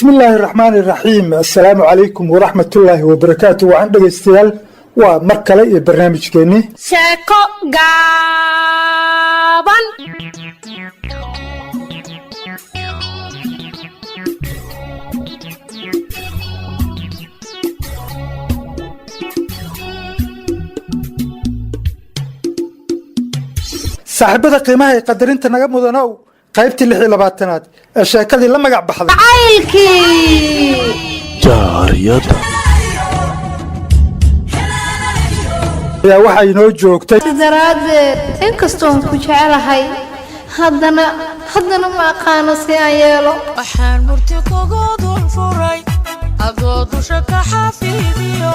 بسم الله الرحمن الرحيم السلام عليكم ورحمة الله وبركاته وعن دقيستيال ومركلة برنامج كيني شاكو غابان صاحبة قيمة قدرين تنقب مدنو قيبتي اللي حيلا باتناد الشاكة دي لما قعب بحضر عيلكي جاريتا يا وحي نو جوكتي daraadeed inkastoon ku jecelahay haddana ma aqaano si aan yeelo waxaan murti kugu dul furay adoo dusha ka xafiidiyo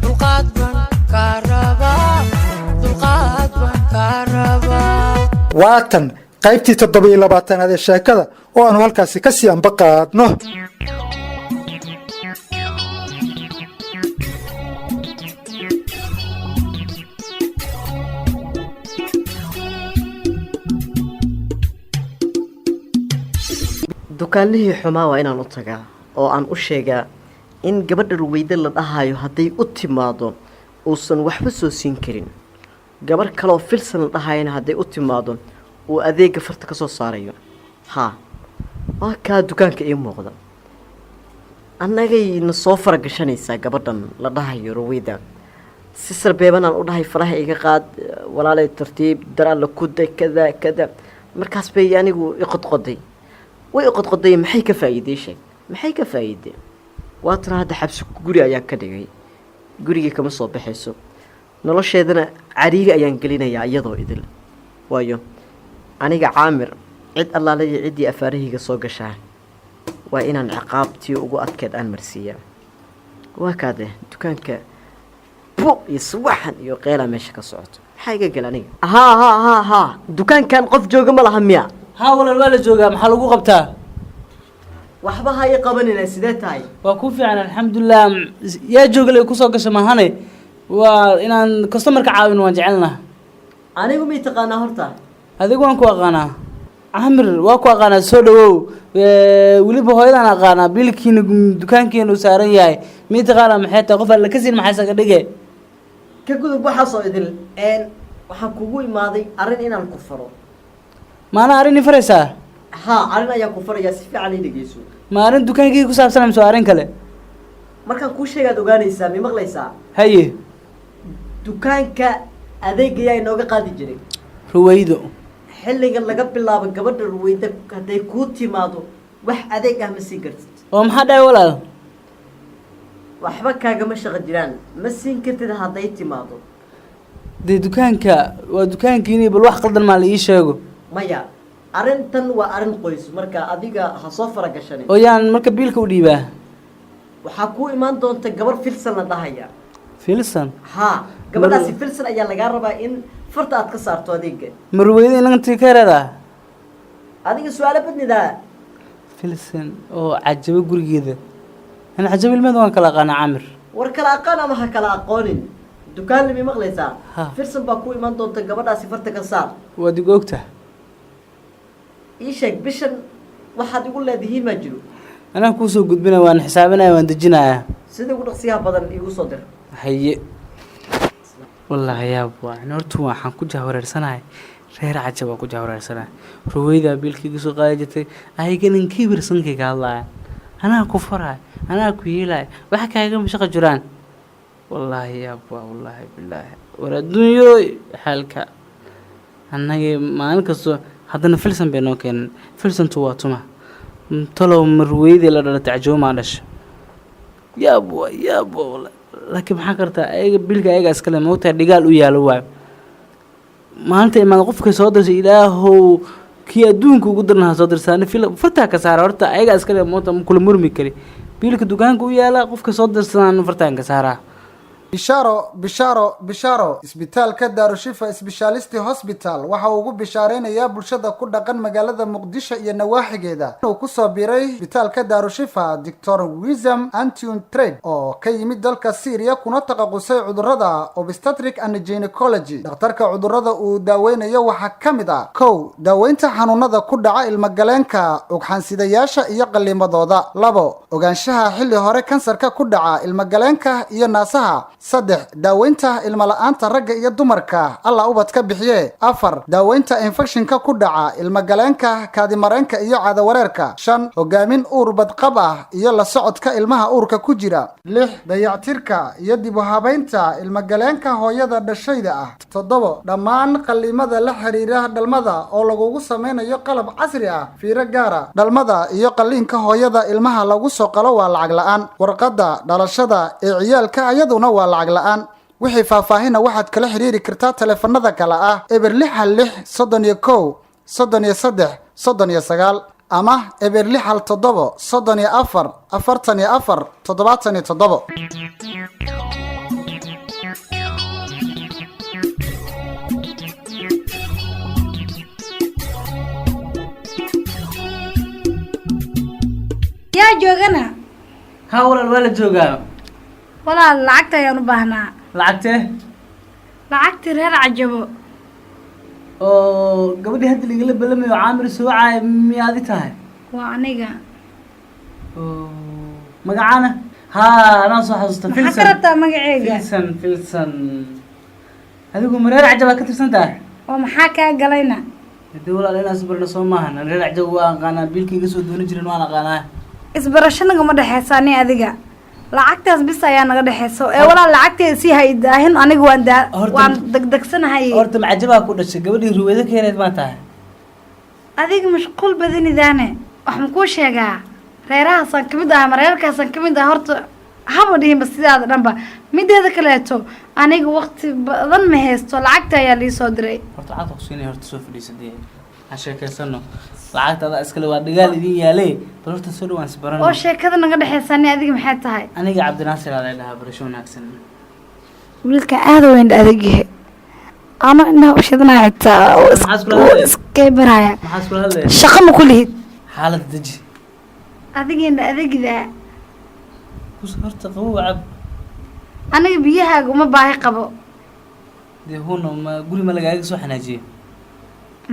dulqaad baan ka rabaa واتن قيبتي تضبي لباتناد الشاكة وانو هالكاسي كسي انبقاد نو dukaanlihii xumaa waa inaan u tagaa oo aan u sheegaa in gabadha ruweyda la dhahayo hadday u timaado uusan waxba soo siin karin gabar kaleoo filsan la dhahayana hadday u timaado uu adeega farta ka soo saarayo haa waa kaa dukaanka ii muuqda annagayna soo faragashanaysaa gabadhan la dhahayo ruweyda si sarbeebanaan u dhahay faraha iga qaad walaalay tartiib dar alla kuda kada markaas bay anigu iqodqoday way qodqoday maxay ka faa'iiday sheeg maxay ka faa'iiday waa tira hadda xabsi guri ayaan ka dhigay guriga kama soo baxayso nolosheedana cariiri ayaan gelinayaa iyadoo idil waayo aniga caamir cid allaale iyo ciddii afaarihiga soo gashaa waa inaan ciqaabtii ugu adkeed aan marsiiyaa waa kaade dukaanka buuq iyo suwaxan iyo qeela meesha ka socoto maxaa iga gel aniga haa dukaankan qof jooga ma laha miya ها ولا الوالد جوجا محل وقو قبتها waxba hay qabanina sidee tahay وكوفي عن الحمد لله يا جوجا اللي كوسو قش ما هني وإن كاستمر كعاون وجعلنا anigu ma taqaanaa horta هذيك وين كو أغانا عمر واكو أغانا سودو وليبو هيدا أغانا بيلكين دكان كينو سارن ياي ما تقانا محيطة قفل لكسين محاسة كدقة ka gudub waxa soo idil waxaan kugu imaaday arin inaan ku faro ما أنا أريني فريسة ها arin ayaa ku faraya si fiican ii dhageyso ما أرين دكان كي كوساب سلام سو أرين كله markaan ku sheegaad ogaanaysaa mi maqlaysaa هاي dukaanka adeegaya inooga qaadi jiray رويدو xilliga laga bilaabo gabadha ruweyda haday ku timaado wax adeeg ah ma siin kartid ومحدا ولا waxba kaaga ma shaqo jiraan ma siin kartid haday timaado دي دكانك ودكان كيني بالواحد قدر ما لي يشاقو maya arintan waa arin qoys marka adiga ha soo faragashanay ويان مركب بيلك وديبه waxaa ku imaan doonta gabar filsan la dhahaya فيلسن ها gabadhaasi filsan ayaa laga rabaa in farta aad ka saarto adeega مرويدي إن أنت كردا adiga su'aalo badnida فيلسن أو عجبة قريدة أنا عجب المدوان كلا قانا عامر war kala aqaan ama ha kala aqoonin dukaan limi maqlaysaa Ha. filsan baa ku imaan doonta gabadhaasi farta ka saar ودي قوقته ii sheeg bishan waxaad igu leedihiin ma jiro أنا كوسو قد بنا وأنا حسابنا وأنا دجنا sida ugu dhaqsiyaha badan igu soo dir هي والله يا أبو أنا أرتوه حن كجاه ورسناي غير عجبة كجاه ورسناي رويدا بيلكي قصو قايجتي أي كن كبر سنكي قال أنا كفراي أنا كويلاي وحكي هاي مش جران والله يا أبو والله بالله ولا الدنيا حالك أنا ما أنكسو هذا فلسن بينو كان فلسن تواتما طلعوا مرويدي لا تعجوا معلش يا أبو والله لكن حكرتها أي بيلك أي جالس كلام موتى رجال ويالوا ما أنت ما نقف كصادر إلهه كي أدونك وقدرنا صادر سنة في فتح كسارة ورتا أي جالس كلام موتى كل مرمي كري بيلك دكان ويالا قف كصادر سنة فتح كسارة bishaaro isbitaalka daarushifa sbeshalisti hosbital waxa uu ugu bishaareynayaa bulshada ku dhaqan magaalada muqdisho iyo nawaaxigeeda inuu kusoo biiray isbitaalka daarushifa doctor wisam antion trade oo ka yimid dalka syria kuna taqaqusay cudurrada obstetric and gynecology dhakhtarka cudurrada uu daaweynayo waxaa ka mid ah 1 daaweynta xanuunada ku dhaca ilmagaleenka ugxansidayaasha iyo qalliimadooda 2 ogaanshaha xilli hore kansarka ku dhaca ilmagaleenka iyo naasaha 3 daaweynta ilma la'aanta ragga iyo dumarka alla ubadka bixiye 4 daaweynta infectionka ku dhaca ilmagaleenka kaadimareenka iyo caado wareerka 5 hogaamin uur badqab ah iyo la socodka ilmaha uurka ku jira 6 dayactirka iyo dib u habaynta ilmagaleenka hooyada dhashayda ah 7 dhammaan qalliimada la xiriira dhalmada oo lagugu sameynayo qalab casri ah fiiro gaara dhalmada iyo qalliinka hooyada ilmaha lagu soo qalo waa lacag la'aan warqadda dhalashada ee ciyaalka ayaduna waa lacag la'aan wixii faahfaahina waxaad kala xiriiri kartaa taleefanada kale ah eber 6 31 33 ama eber 6 7 34 44 yaa joogana ها ولا joogaa walaal lacagta ayaan u baahnaa lacagtee lacagtii reer cajabo oo gabadhii hadda ligala balamayo caamir soo caay miyaadi tahay waa aniga magacaana ha anaa soo xasuusta maxaa ka rabtaa magaceega filsan adigu ma reer cajaba ka tirsan tahay oo maxaa kaa galayna hadii walaal inaas barna soo maahan reer cajab waa aqaanaa biilkayga soo dooni jirin waan aqaanaa isbarasho nagama dhexeysa ani adiga lacagtaas bis ayaa naga dhexeyso ee walaal lacagteeda sii haydaahin aniga waan degdegsanahay horta macajabaa ku dhashay gabadhii ruweeda keeneed maa tahay adiga mashquul badanidaane wax ma kuu sheegaa reerahaasaan kamid ah ama reerkaasaan kamid ah horta haba dhihinba sidaada dhanba mideeda kaleeto aniga waqti badan ma haysto lacagta ayaa lii soo diray horta cad kusiinay horta soo fadhiisadee aan sheekaysano lacagta adaa iskale waa dhigaal idin yaale bal horta soo dhawaan si baran oo sheekada naga dhexeysa ani adiga maxay tahay aniga cabdinaasir aa dhahaa barasho wanaagsan wiilka aada weyn adagyahay ana inaa ushadana xitaa iskay baraya maxaa iskula hadlaya shaqa ma ku lihid xaalad deji adigeena adagida kus horta qabow cab aniga biyahaaga uma baahi qabo dee huna ma guri ma lagaaga soo xanaajiye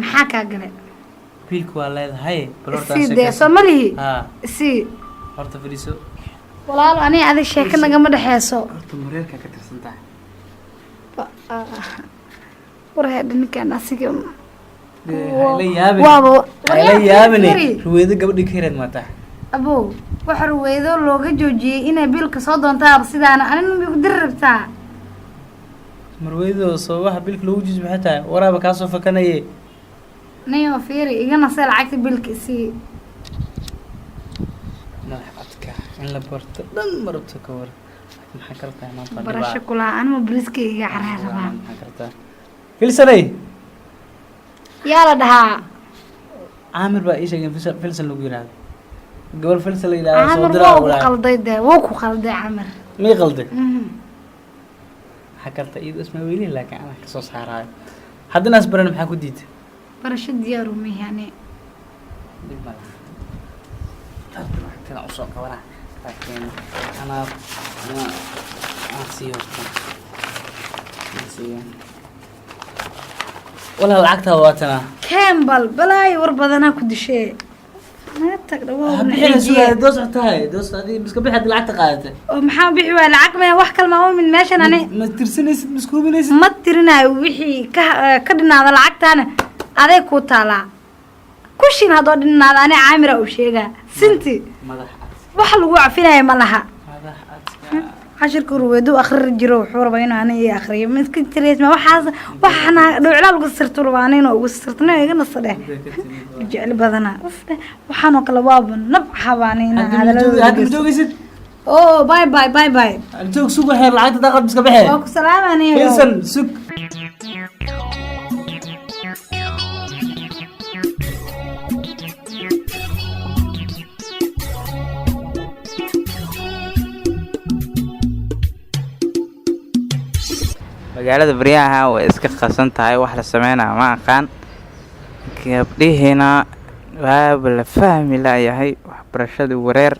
maxaa kaa galay biilka waa leedahay bal horta isii dee soo ma lihi haa isii horta fadhiiso walaalo aniga adig sheeka nagama dhexeyso horta mareerka ka tirsan tahay warheedha ninkaan asiga hala yaabane ruweedo gabadhii ka yareed maa tahay abow waxa ruweydo looga joojiyey inay biilka soo doontaa sidaana anina miku diri rabtaa marweydo soo waxa biilka loogu joojiy maxay tahay waraaba kaa soo fakanaye niyo fiiri igana see lacagta biilka isii madax adka in la barto dhan marabto ka war maxaa kala tahay maanta barasho kulaa anima briska iga caraa rabaa maxaa kala tahay filsanay yaa la dhahaa caamir baa ii sheegay filsan lagu yiraahdo gobol filsan la yiraahdo soo caamir diraa wuu ku qalday dee wuu ku qalday caamir mii qalday maxaa kala tahay iyadoo isma weyli laakiin anaa ka soo saaraayo haddana as baran maxaa ku diiday barasho diyaaru mihane dib ma laha lacagtada usoo qabana laakiin anaa sii horta walaa lacagtaa waatana kembal balaayo war badanaa ku dishee naga tag dhawow doos tahay doos adii miska bixi hadii lacagta qaadatay oo maxaa bixi waay lacag maya wax kale ma umin meeshan ani ma tirsanaysid ma isku hubinaysid ma tirinayo wixii ka dhinaada lacagtaana aday kuu taalaa kushin haddoo dhinaada ani caamira u sheegaa sinti madax wax lagu cafinaya ma laha madax adka cashirka ruweedu akhri jiro wuxuu rabaa inuu ani akhriyo miska tireysma waxaas waxana dhowclaa lagu sirto rabaa ani inuu ugu sirto nin iga nasadhe jecel badana waxaan oo kale waaba nabxabaani inaa hadda joogaysid oo bye bye bye bye joog sug waxay lacagta daaqad miska bixi waa ku salaamanayo filsan sug magaalada baryaha way iska qasan tahay wax la sameynaa ma aqaan gabdhihiina waaba la fahmi laayahay waxbarashada wareer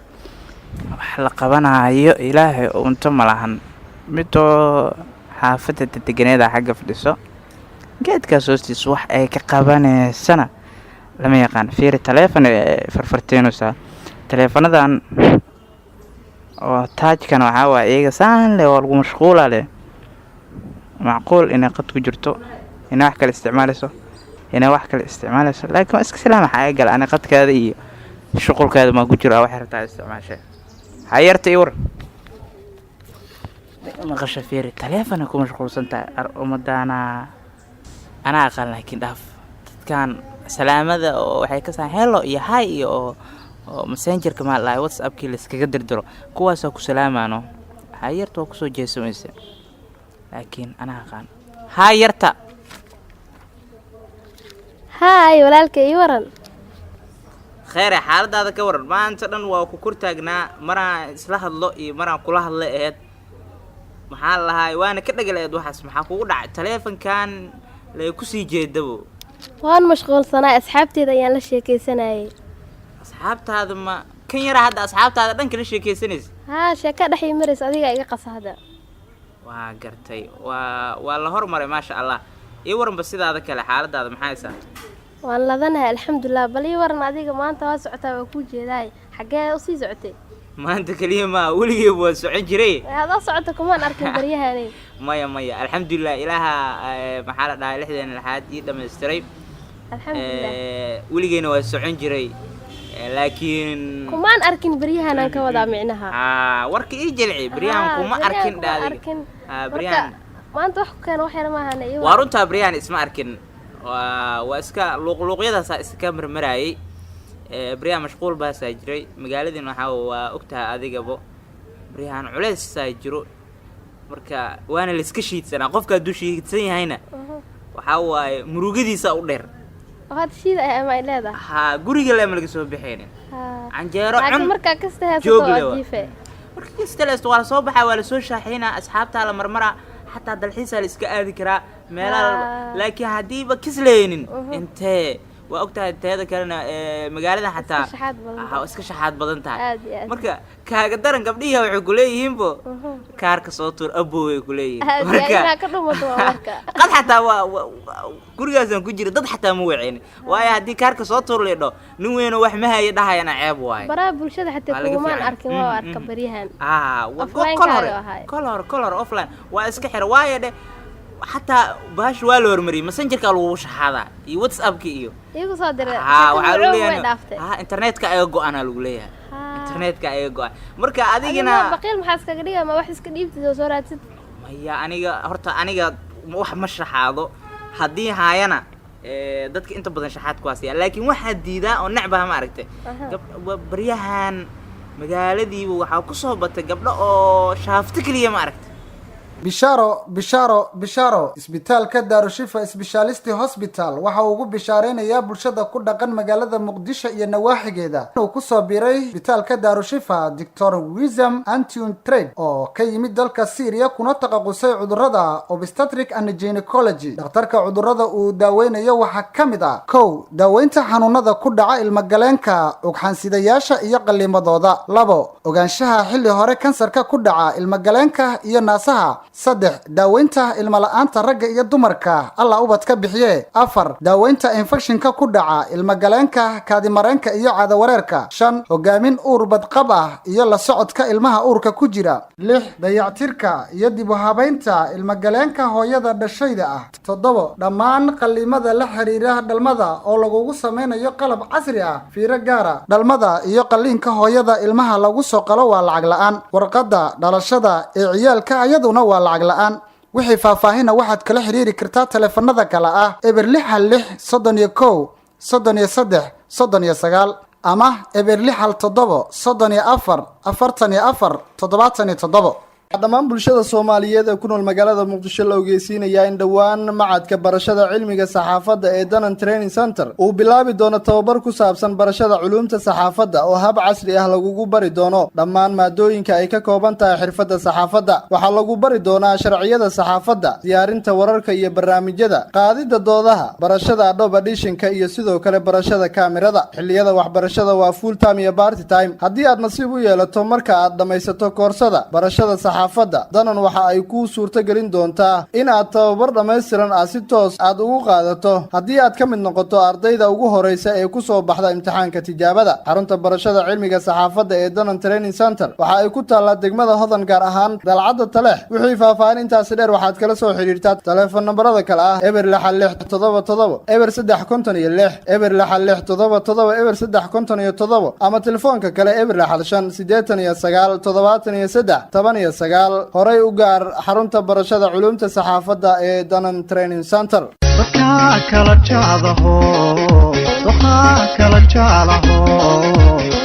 wax la qabanayo ilaahay unta malahan midoo xaafadda dedeganeeda xagga fadhiso geedkaas hoostiisa wax ay ka qabanaysana lama yaqaan fiiri taleefon farfarteenusa taleefanadan oo taajkan waxaa waa iyaga saan leh oo lagu mashquula leh macquul inay qad ku jirto inay wax kale isticmaalayso laakiin waa iska salaama xaaga gal ana qadkaada iyo shuqulkaada maa ku jiro waxay rabtaa isticmaashay hayarta iyo war maqasha fiiri taleefona ku mashquulsan tahay umadaana anaa aqaan laakiin dhaaf dadkan salaamada oo waxay ka sahan hello iyo hi iyo oo messengerka ma lahay whatsappkii la iskaga dirdiro kuwaasoo ku salaamaano hayarta waa kusoo jeesamaysa laakiin anaa aqaan hayarta haay walaalkay ii waran khayre xaaladaada ka waran maanta dhan waa ku kor taagnaa maraan isla hadlo iyo maraan kula hadla aheyd maxaa lahaay waana ka dhagal aheyd waxaas maxaa kugu dhacay taleefankan lay kusii jeedabo waan mashquulsanaa asxaabteeda ayaan la sheekaysanayay asxaabtaada ma kan yaraa hadda asxaabtaada dhanka la sheekaysanaysa haa sheeka dhexii maris adiga iga qasahda waa gartay waa la hormaray maasha allah ii waranba sidaada kale xaaladaada maxaa haysaa waan ladanahay alxamdulilah bal ii waran adiga maanta waa socotaa waa kuu jeedaay xaggee usii socotay maanta keliya ma weligeeba waa socon jiray adaa socota kumaan arkin baryahanay maya alxamdulilah ilaaha maxaa la dhahay 66 ii dhammaystiray alxamdulilah weligeena waa socon jiray laakiin kumaan arkin baryahan aan ka wadaa micnaha warka ii jilci baryahan kuma arkin dhaadiga baryahan maanta wax ku keen wax yar maahan iyo waa runtaa baryahan isma arkin waa iska luuqluuqyadaas iska marmarayay baryahan mashquul baa saa jiray magaaladina waxa waa ogtahay adigaba baryahan culays saa jiro marka waana la iska shiidsanaa qofka hadduu shiidsan yahayna waxa waaye murugadiisa u dheer waxaad shiida ama leedahay haa guriga lama laga soo bixeenin canjeero cun marka kasta haysato oo jiife marka kasta leesto waa soo baxaa waa la soo shaaxeynaa asxaabta la marmara حتى دلحيسها لإسكا ذكرى ميلا لكن هديبا كسلينين انتهي وقتها هذا كان مقالة حتى اسكا شحات بدنتها مركا كاقدرن قبليها وعقوليهم بو كارك صوتور أبو يقوليهم قد حتى قرقازن كجير ضد حتى موعين وايا هدي كارك صوتور ليدو نوين وحمها يدها ينا عيب واي برا بلشده حتى كومان أركن وأركب بريهان كولر أوفلاين واسكا حر وايا ده حتى باش والور مري مسنجر قالوا وش هذا واتساب كيو يقول صادر انترنت كايغو انا لو ليها انترنت كايغو marka adigina baqil maxaa iska dhiga ma wax iska dhiibtay soo raadsid maya aniga wax ma shaxaado hadii haayana dadka inta badan shaxaad ku aasiya laakiin waxa diidaa oo nacbaha ma aragtay baryahan magaaladii waxa ku soo batay gabdho oo shaafta kaliya ma aragtay bishaaro isbitaalka daarushifa isbishaalisti hosbital waxa uu ugu bishaareynaya bulshada ku dhaqan magaalada muqdisho iyo nawaaxigeeda inuu ku soo biiray isbitaalka daarushifa Dr. Wisam Antiun Trade oo ka yimid dalka Syria kuna taqasusay cudurrada obstetric and gynecology dhakhtarka cudurrada uu daaweynayo waxa kamid ah kow daaweynta xanuunada ku dhaca ilmagaleenka ugxansidayaasha iyo qalimadooda labo ogaanshaha xilli hore kansarka ku dhaca ilmagaleenka iyo naasaha saddex daaweynta ilma la'aanta ragga iyo dumarka alla ubadka bixiye afar daaweynta infectionka ku dhaca ilma galeenka kaadimareenka iyo caado wareerka shan hogaamin uur badqab ah iyo la socodka ilmaha uurka ku jira lix dayactirka iyo dib u habaynta ilma galeenka hooyada dhashayda ah toddobo dhammaan qalimada la xiriira dhalmada oo lagu sameynayo qalab casri ah fiiro gaara dhalmada iyo qaliinka hooyada ilmaha lagu soo qalo waa lacag la'aan warqadda dhalashada ee ciyaalka ayaduna waa lacag la'aan wixii faahfaahina waxaad kala xiriiri kartaa taleefanada kala ah eber 66 31 33 39 ama eber 67 34 44 77 dhammaan bulshada Soomaaliyeed ee ku nool magaalada Muqdisho la ogeysiinayaa in dhawaan macadka barashada cilmiga saxaafadda ee Danan Training Center uu bilaabi doono tababar ku saabsan barashada culuumta saxaafadda oo hab casri ah lagu bari doono dhammaan maadooyinka ay ka kooban tahay xirfadda saxaafadda. Waxaa lagu bari doonaa sharciyada saxaafadda, diyaarinta wararka iyo barnaamijyada, qaadida doodaha, barashada Adobe Audition-ka iyo sidoo kale barashada kaamirada. Xilliyada waxbarashada waa full time iyo part time. Haddii aad nasiib u yeelato marka aad dhamaysato koorsada barashada saxaafadda, Danan waxa ay kuu suurtagelin doontaa in aad tababar dhammaystiran si toos aad ugu qaadato haddii aad ka mid noqoto ardayda ugu horeysa ee ku soo baxda imtixaanka tijaabada. Xarunta barashada cilmiga saxaafadda ee Danan Training Center waxa ay ku taallaa degmada Hodan gaar ahaan dalcadda Taleex. Wixii faahfaahin intaasi dheer waxaad kala soo xiriirtaa telefoon nambarada kale ah eber 6677 eber 356 eber 6677 eber 357 ama telefoonka kale eber 589 horay u gaar xarunta barashada culuumta saxaafadda ee Danan Training Center.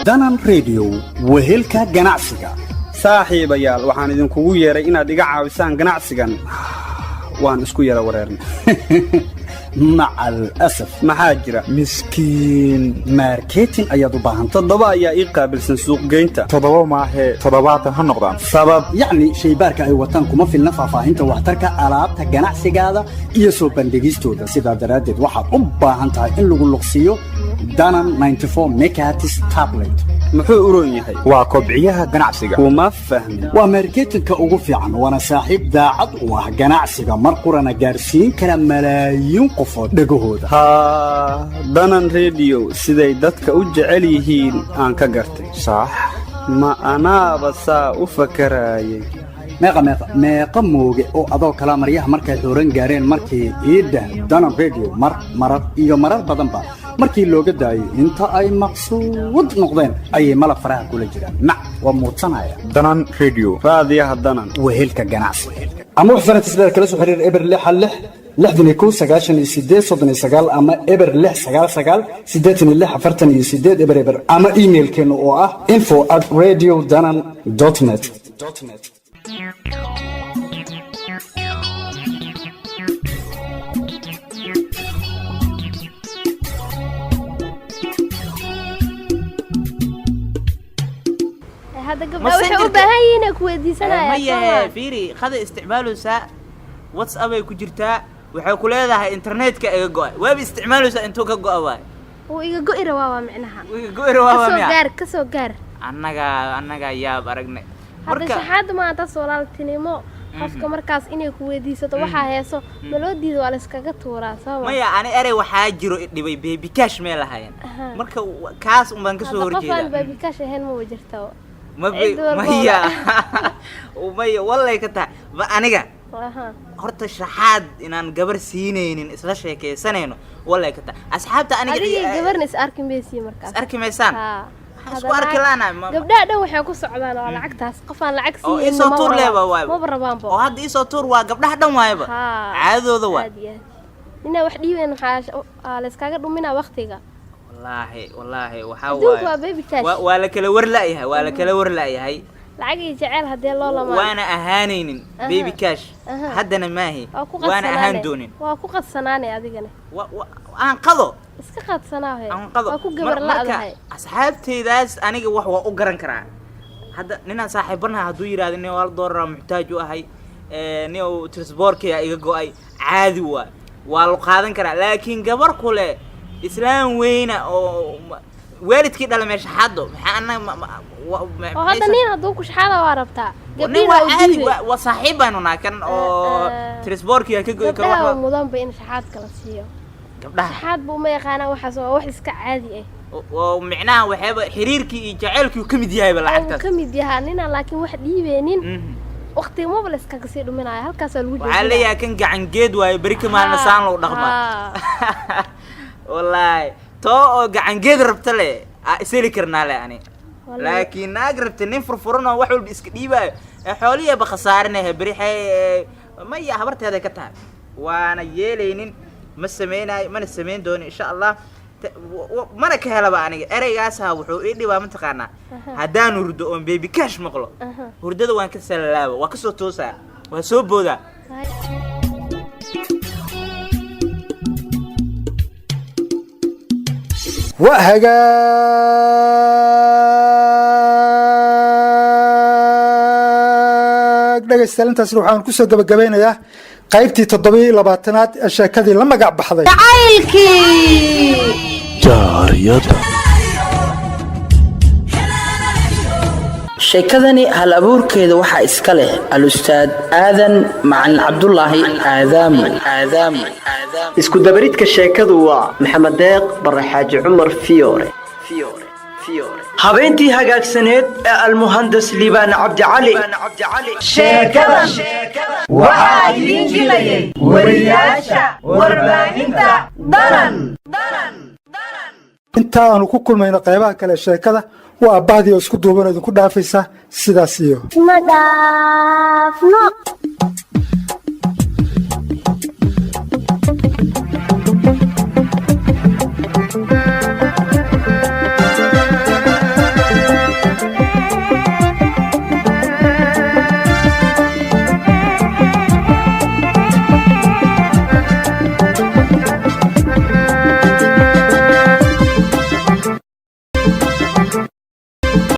Danan Radio wehelka ganacsiga. Saaxiibayaal waxaan idinkugu yeeray inaad iga caawisaan ganacsigan. Waan isku yara wareernay. macal asaf maxaa jira miskiin marketing ayaad u baahan toddoba ayaa ii qaabilsan suuq geynta toddoba maahe toddobaatan ha noqdaan sabab yacni shaybaarka ay wataan kuma filna faahfaahinta waxtarka alaabta ganacsigaada iyo soo bandhigistooda sidaa daraaddeed waxaad u baahan tahay in lagu luqsiiyo Danan 94 Mekatis tablet muxuu u roon yahay waa kobciyaha ganacsiga kuma fahmin waa marketingka ugu fiican wana saaxiib daacad u ah ganacsiga mar qurana gaarsiin kara malaayiin qofood dhagahooda ha Danan Radio siday dadka u jecel yihiin aan ka gartay sax ma anaaba saa u fakarayay meeqa mooge oo adoo kala maryaha markay xooran gaareen markii iida Danan Radio marar badanba markii looga daayay inta ay maqsuud noqdeen ay malab faraha kula jiraan waa muudsanaya Danan Radio raadiyaha Danan wehelka ganacsi ama waxaan tisleer kala soo xiriir eber 66 ama eber 699 eber ama emailkeena oo ah info@radiodanan.net هذا قبل وحي وبهاينا كويديسنا مايا فيري خذ استعماله ساعة واتساب ay ku jirtaa waxay ku leedahay internetka iga go'ay waab isticmaalaysa intuu ka go'ay oo iga go'ira waa macnaha iga go'ira waa miya ka soo gaar annaga yaab aragnay marka shahaad ma anta soolaaltinimo qofka markaas inay ku weydiisato waxa heeso malodiido waa la iskaga tuuraa sabab maya ani eray waxa jiro dhibay baby cash meel lahayn marka kaas un baan ka soo horjeedaa qofan baby cash ahayn ma wajirto maya wallahi ka tahay aniga horta shaxaad inaan gabar siinaynin isla sheekeysanayno wallahi ka tahay asxaabta aniga gabarna is arki meesii markaas arki meesaan isku arki laana gabdhaha dhan waxay ku socdaan oo lacagtaas qofaan lacag siinaynin oo isoo tuur leeba waay ma barabaanba oo hadda isoo tuur waa gabdhaha dhan waayba caadooda waa ina wax dhiibeen waxa la iskaga dhuminaa waqtiga والله ولا كلا ورلا يهي لعقي جعل هدي الله لما وانا اهانين بيبي كاش هدنا ما هي وانا اهان دونين واكو قدسناني اديغنا انقضو اسك قدسناه واكو غبر لا ادهي اصحابتيداس انيغا wax waa u garan karaa hada nina saaxiibana haduu yiraahdo in wal doorar muxtaaj u ahay nin oo transportka iga go'ay caadi waa loo qaadan karaa laakiin gabar kule إسلام وين أو والد كده لما يشحده أنا وهذا نين هدوك شحادة وعرفتها قبلنا عادي وصاحبنا هنا كان تريسبورك يا كيكو قبلها ومضام بين شحاد كلاسية قبلها شحاد بوما يقانا وحسوا وحس كعادي إيه ومعناها وحبا حريركي جعلك وكم ديها بالعكس كم ديها نين لكن واحد يبينين وقتي مو بس كقصير منها هالكاس الوجه عليا كان قاعد جد ويبريك ما نسان لو ضغمة والله تو قاعد جد ربطله اسيلي كرنا له يعني لكن اقربت نفر فرنا وحول باسكديبه حوليه بخسارنه بريحه ما يا حبرت هذا كتاب وانا يلينين ما سمينا ما نسمين دون ان شاء الله mana ka helaba aniga ereygaasa wuxuu ii dhibaa mataqaanaa haddaan hurdo oon baby cash maqlo hurdada waan ka salaaba waa kasoo toosaa waa soo boodaa dhegaystayaal intaasna waxaan kusoo gabagabeynayaa qaybtii 27aad ee sheekadii la magac baxday jacaylkii jaariyada sheekadani hal abuurkeeda waxaa iska leh al-ustaad aadan macalin cabdulaahi aadaamo isku dabaridka sheekadu waa maxamed deeq bare xaaji cumar fiyoore habeentii hagaagsaneed ee almuhandas liibaan cabdicali sheekada waxaa idiin jilayay wariyaasha warbaahinta danan inta aanu ku kulmayno qaybaha kale sheekada waa abbahadii oo isku duuban idinku dhaafaysa sidaas iyo ma dhaafno